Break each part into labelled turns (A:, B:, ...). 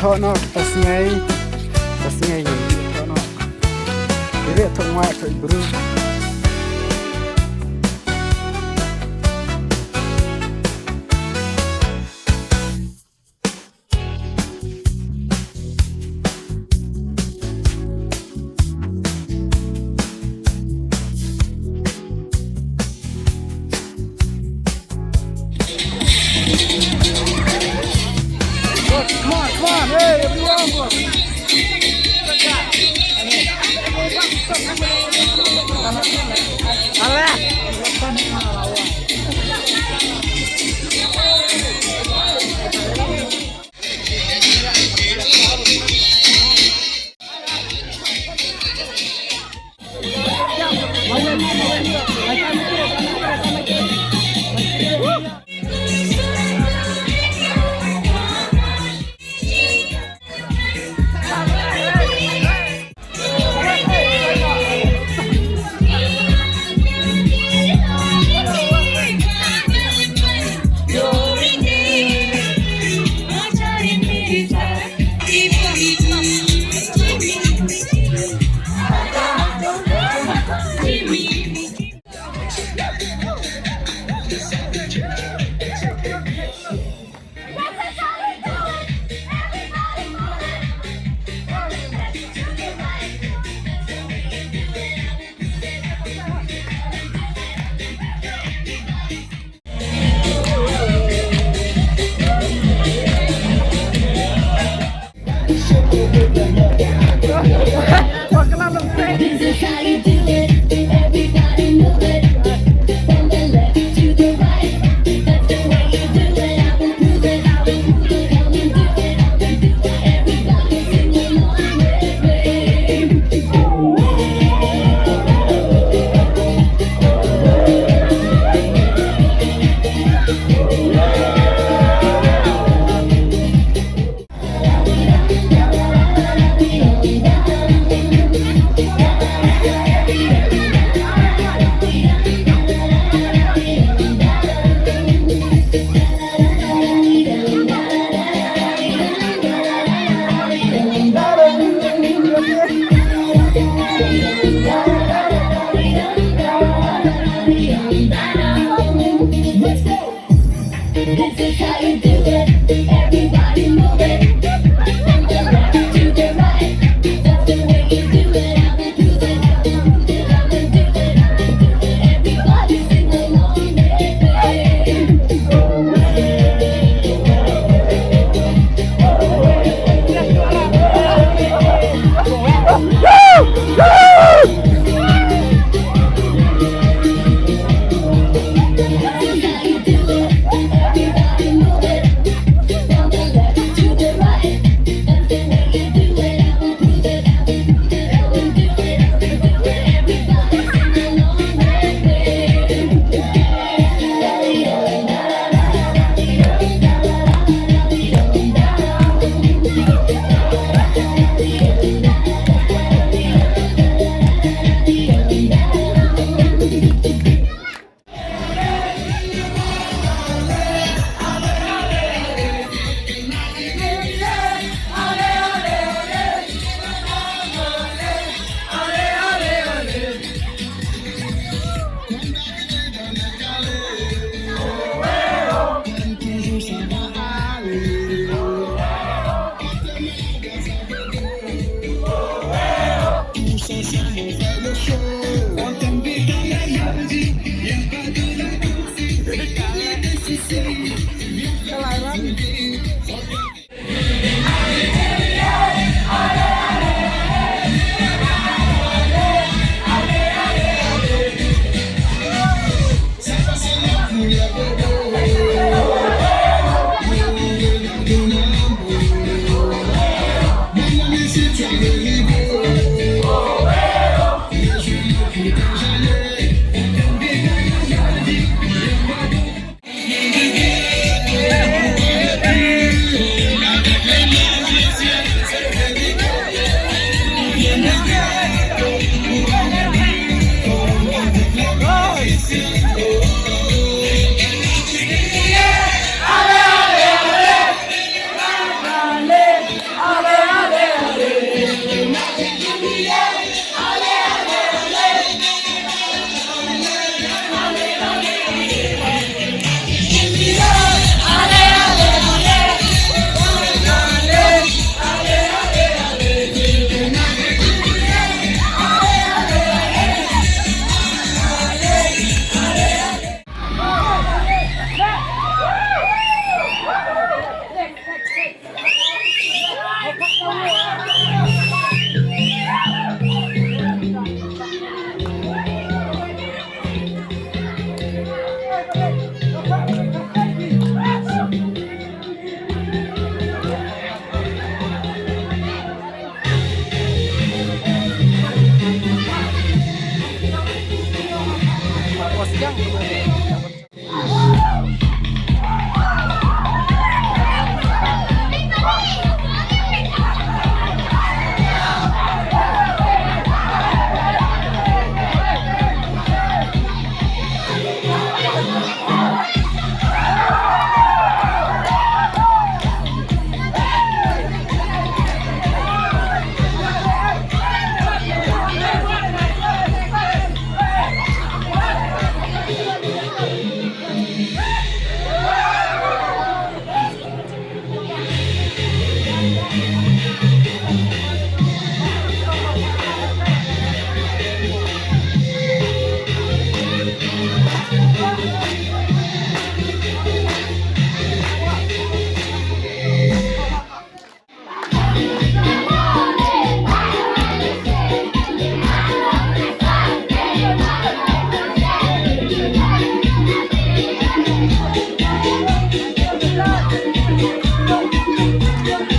A: thọ nó ta ngay gì thọ nó để thọ ngoại thọ bự Come on, hey, everyone! This is how you do it. Everybody move it. From the left to the right. That's the way you do it. I will prove it. I will prove it. Come and do it. I will do it. Everybody sing along with me. This is how you do it. Everybody move it. From the left to the right. That's the way you do it. I will do it. I will prove it. I will do it. I will do it. Everybody sing along with me.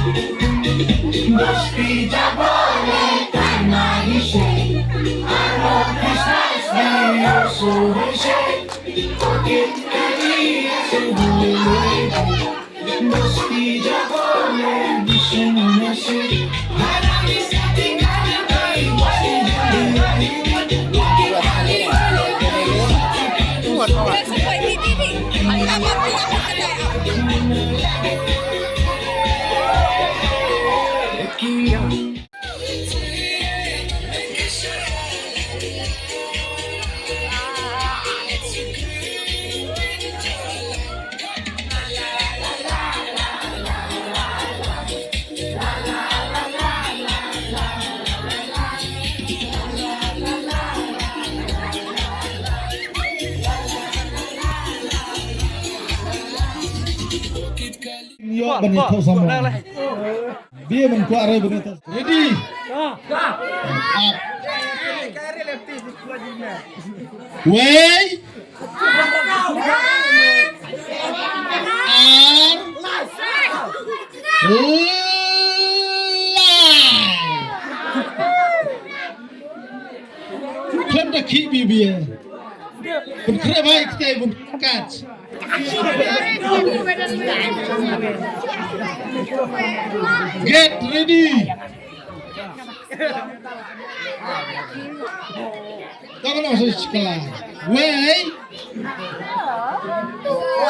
B: Mesti tak boleh karena hishing Arab Kristus dia suruh shake Bukit kali sebelum Mesti tak boleh disenang shake Ada bisa tinggal di bayi Mesti jadi Bukit kali
C: Yo bani thau sama. Dia men kuat rai bani thau. Ready? Way. Klem dah kip bibi. Bun kre baik kita bun catch. Get ready. Kau nak masuk sekolah. Way.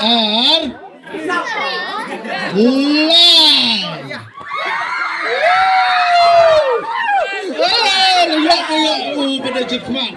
C: R. Line. Ya, pada cepat.